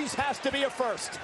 always has to be a first.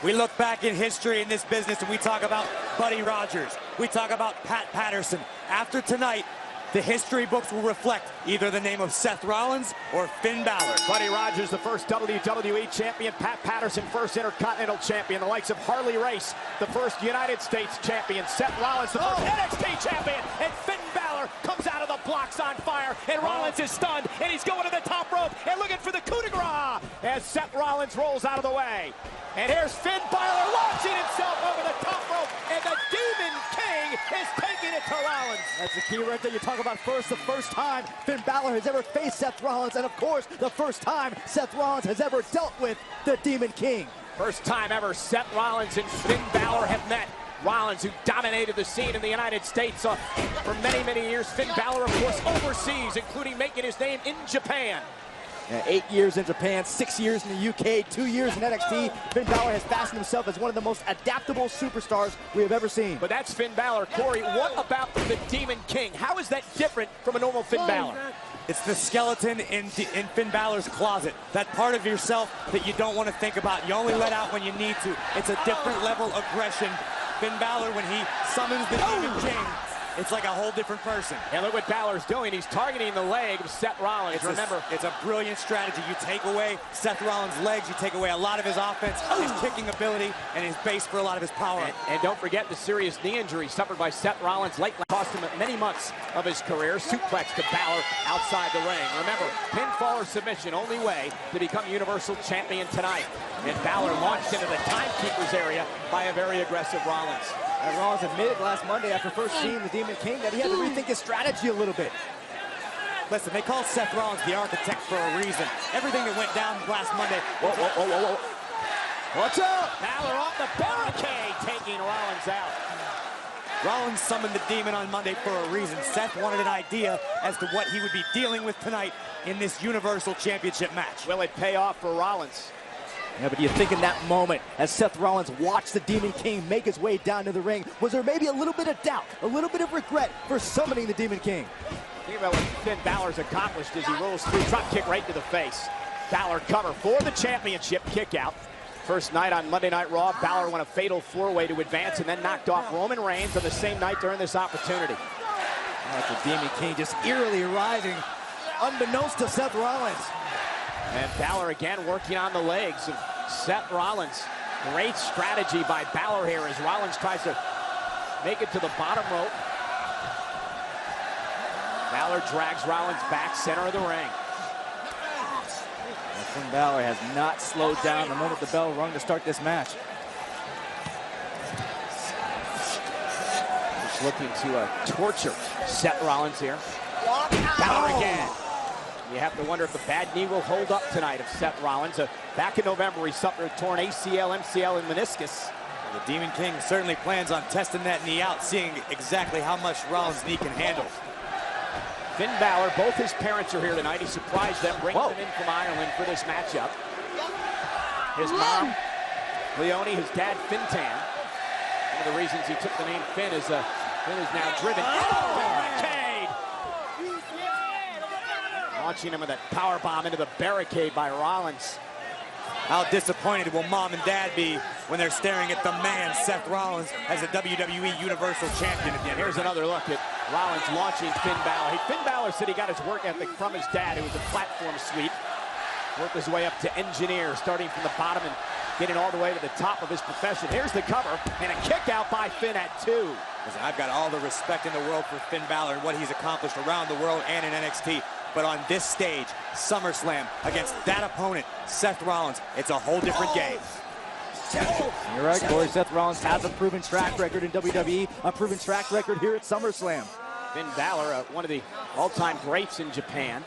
We look back in history in this business and we talk about Buddy Rogers. We talk about Pat Patterson. After tonight, the history books will reflect either the name of Seth Rollins or Finn Balor. Buddy Rogers, the first WWE champion. Pat Patterson, first Intercontinental champion. The likes of Harley Race, the first United States champion. Seth Rollins, the first NXT champion. And Finn Balor comes out of the blocks on fire. And Rollins is stunned. And he's going to the top rope and looking for the coup de grace as Seth Rollins rolls out of the way. And here's Finn Balor launching himself over the top rope. And the Demon King is taking it to Rollins. That's the key right there. You talk about first, the first time Finn Balor has ever faced Seth Rollins. And of course, the first time Seth Rollins has ever dealt with the Demon King. First time ever Seth Rollins and Finn Balor have met. Rollins, who dominated the scene in the United States for many, many years. Finn Balor, of course, overseas, including making his name in Japan. 8 years in Japan, 6 years in the UK, 2 years in NXT. Finn Balor has fastened himself as one of the most adaptable superstars we have ever seen. But that's Finn Balor. Corey, what about the Demon King? How is that different from a normal Finn Balor? It's the skeleton in Finn Balor's closet. That part of yourself that you don't want to think about. You only let out when you need to. It's a different level of aggression. Finn Balor, when he summons the Demon King, it's like a whole different person. And look what Balor's doing. He's targeting the leg of Seth Rollins. It's a brilliant strategy. You take away Seth Rollins' legs, you take away a lot of his offense, his kicking ability, and his base for a lot of his power. And don't forget the serious knee injury suffered by Seth Rollins late cost him many months of his career. Suplex to Balor outside the ring. Remember, pinfall or submission, only way to become Universal Champion tonight. And Balor launched into the timekeeper's area by a very aggressive Rollins. And Rollins admitted last Monday after first seeing the Demon King that he had to rethink his strategy a little bit. Listen, they call Seth Rollins the architect for a reason. Everything that went down last Monday. Whoa. What's up? Balor off the barricade, taking Rollins out. Rollins summoned the Demon on Monday for a reason. Seth wanted an idea as to what he would be dealing with tonight in this Universal Championship match. Will it pay off for Rollins? Yeah, but you think in that moment, as Seth Rollins watched the Demon King make his way down to the ring, was there maybe a little bit of doubt, a little bit of regret for summoning the Demon King? Think about what Finn Balor's accomplished as he rolls through, drop kick right to the face. Balor cover for the championship, kick out. First night on Monday Night Raw, Balor won a fatal four-way to advance and then knocked off Roman Reigns on the same night during this opportunity. That's the Demon King just eerily arriving, unbeknownst to Seth Rollins. And Balor again working on the legs of Seth Rollins. Great strategy by Balor here as Rollins tries to make it to the bottom rope. Balor drags Rollins back, center of the ring. Finn Balor has not slowed down the moment the bell rung to start this match. Just looking to torture Seth Rollins here. Balor again. You have to wonder if the bad knee will hold up tonight of Seth Rollins. Back in November, he suffered a torn ACL, MCL, and meniscus. The Demon King certainly plans on testing that knee out, seeing exactly how much Rollins' knee can handle. Finn Balor, both his parents are here tonight. He surprised them, bringing them in from Ireland for this matchup. His mom, Leonie, his dad, Fintan. One of the reasons he took the name Finn is Finn is now driven. Barricade! Launching him with a power bomb into the barricade by Rollins. How disappointed will mom and dad be when they're staring at the man, Seth Rollins, as a WWE Universal Champion again. Here's another look at Rollins launching Finn Balor. Finn Balor said he got his work ethic from his dad, who was a platform sweep. Worked his way up to engineer, starting from the bottom and getting all the way to the top of his profession. Here's the cover, and a kick out by Finn at 2. Listen, I've got all the respect in the world for Finn Balor and what he's accomplished around the world and in NXT. But on this stage, SummerSlam, against that opponent, Seth Rollins, it's a whole different game. You're right, Corey. Seth Rollins has a proven track record in WWE, a proven track record here at SummerSlam. Finn Balor, one of the all-time greats in Japan.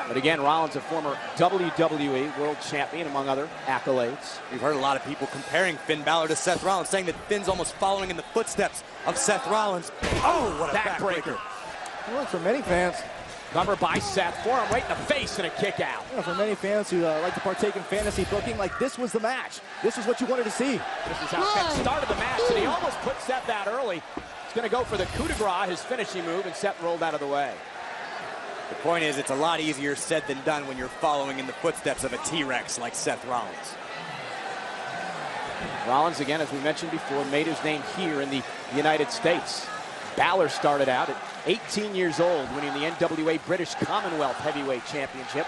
But again, Rollins, a former WWE World Champion, among other accolades. We've heard a lot of people comparing Finn Balor to Seth Rollins, saying that Finn's almost following in the footsteps of Seth Rollins. Oh, what a backbreaker. Well, for many fans, cover by Seth, forearm right in the face and a kick out. You know, for many fans who like to partake in fantasy booking, like this was the match. This is what you wanted to see. This is how Seth started the match, and he almost put Seth out early. He's going to go for the coup de grace, his finishing move, and Seth rolled out of the way. The point is, it's a lot easier said than done when you're following in the footsteps of a T-Rex like Seth Rollins. Rollins, again, as we mentioned before, made his name here in the United States. Balor started out at 18 years old, winning the NWA British Commonwealth Heavyweight Championship.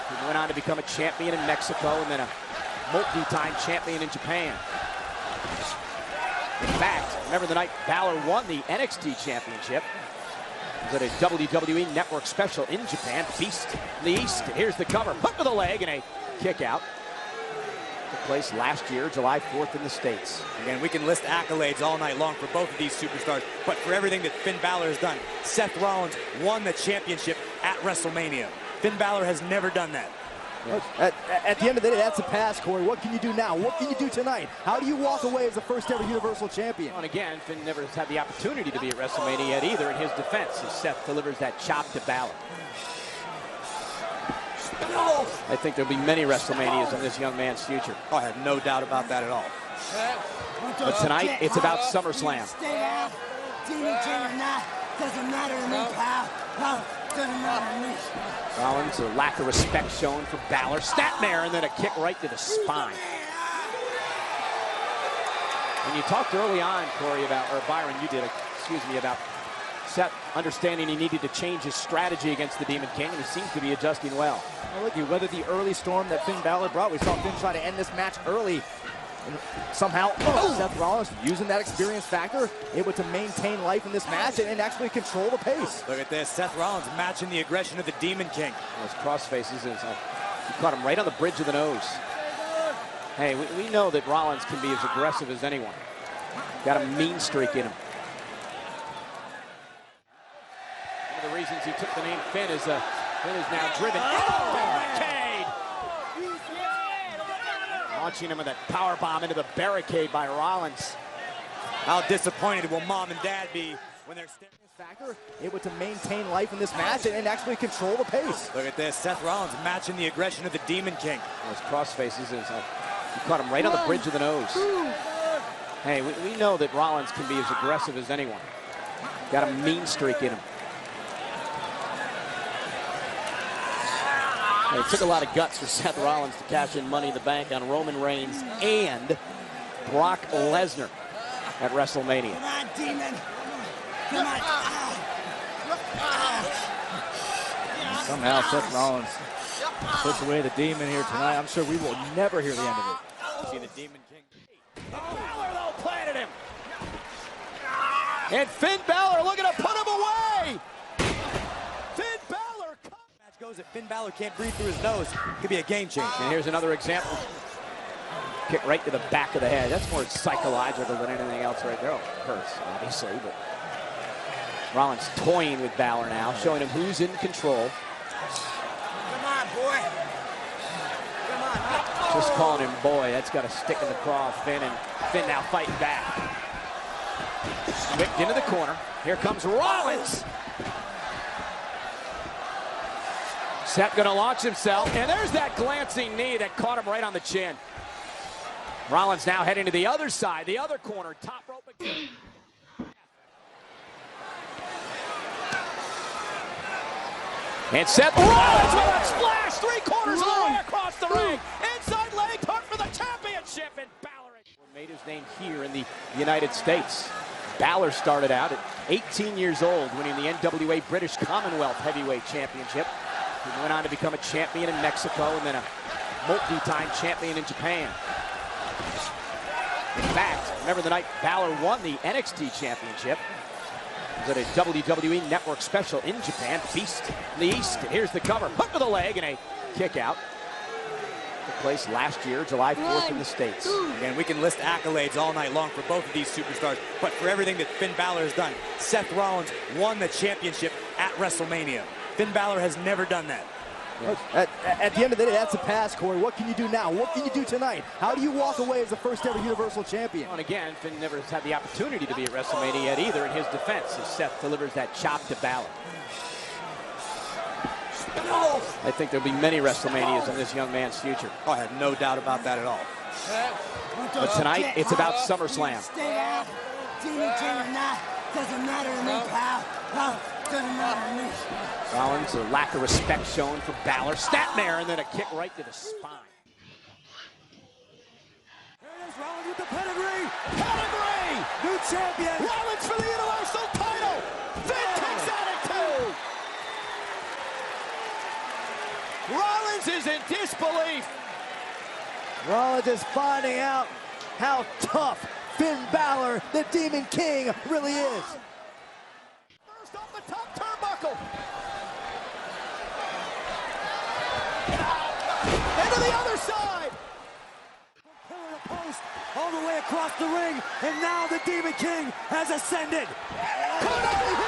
He went on to become a champion in Mexico and then a multi-time champion in Japan. In fact, remember the night Balor won the NXT Championship. It was at a WWE Network special in Japan, Beast in the East. And here's the cover, hook to the leg and a kick out. Took place last year, July 4th in the States. Again, we can list accolades all night long for both of these superstars, but for everything that Finn Balor has done, Seth Rollins won the championship at WrestleMania. Finn Balor has never done that. Yes. At the end of the day, that's a pass, Corey. What can you do now? What can you do tonight? How do you walk away as the first ever Universal Champion? And again, Finn never has had the opportunity to be at WrestleMania yet either in his defense, as Seth delivers that chop to Balor. I think there'll be many WrestleManias in this young man's future. Oh, I have no doubt about that at all. But tonight, it's about SummerSlam. Demon King or not, doesn't matter to me, pal. Doesn't matter to me. Rollins, a lack of respect shown for Balor. Snapmare and then a kick right to the spine. And you talked early on, Corey, about, or Byron, you did, excuse me, about Seth understanding he needed to change his strategy against the Demon King, and he seems to be adjusting well. Well, look, you weathered the early storm that Finn Balor brought. We saw Finn try to end this match early. And somehow, Seth Rollins, using that experience factor, able to maintain life in this match and actually control the pace. Look at this, Seth Rollins matching the aggression of the Demon King. Those cross faces, he caught him right on the bridge of the nose. Hey, we know that Rollins can be as aggressive as anyone. Got a mean streak in him. One of the reasons he took the name Finn is Finn is now driven. Oh, barricade! Launching him with that power bomb into the barricade by Rollins. How disappointed will mom and dad be when they're standing? Factor, able to maintain life in this match and actually control the pace. Look at this, Seth Rollins matching the aggression of the Demon King. Those cross faces, he caught him right on the bridge of the nose. Hey, we know that Rollins can be as aggressive as anyone. Got a mean streak in him. It took a lot of guts for Seth Rollins to cash in Money in the Bank on Roman Reigns and Brock Lesnar at WrestleMania. Come on, Demon. Come on. Somehow Seth Rollins puts away the Demon here tonight. I'm sure we will never hear the end of it. See the Demon King. Balor, though, planted him. And Finn Balor looking to put him away. Finn Balor. Match goes that Finn Balor can't breathe through his nose. Could be a game changer. And here's another example. Kick right to the back of the head. That's more psychological than anything else right there. Hurts, obviously, but Rollins toying with Balor now, showing him who's in control. Come on, boy. Come on. Just calling him boy. That's got to stick in the craw of Finn, and Finn now fighting back. Whipped into the corner. Here comes Rollins. Seth going to launch himself, and there's that glancing knee that caught him right on the chin. Rollins now heading to the other side, the other corner, top rope again. And Seth Rollins with a splash, 3/4 of the way across the ring. Inside leg hook for the championship, and Balor made his name here in the United States. Balor started out at 18 years old, winning the NWA British Commonwealth Heavyweight Championship. He went on to become a champion in Mexico and then a multi-time champion in Japan. In fact, remember the night Balor won the NXT Championship. It was at a WWE Network special in Japan, Beast in the East. And here's the cover, hook to the leg and a kick out. Took place last year, July 4th in the States. Again, we can list accolades all night long for both of these superstars, but for everything that Finn Balor has done, Seth Rollins won the championship at WrestleMania. Finn Balor has never done that. Yeah. At the end of the day, that's a pass, Corey. What can you do now? What can you do tonight? How do you walk away as the first ever Universal Champion? And again, Finn never has had the opportunity to be at WrestleMania yet either in his defense, as Seth delivers that chop to Balor. I think there'll be many WrestleManias in this young man's future. Oh, I have no doubt about that at all. But tonight, it's about SummerSlam. Stay out. Demon King or not, doesn't matter to me, pal. doesn't matter to me. Rollins, a lack of respect shown from Balor. Snapmare, and then a kick right to the spine. There it is, Rollins with the pedigree. Pedigree! New champion. Rollins for the Universal title! Finn kicks out at 2! Rollins is in disbelief. Rollins is finding out how tough Finn Balor, the Demon King, really is. First off the top turnbuckle. Into the other side. Pillar to post, all the way across the ring, and now the Demon King has ascended. Could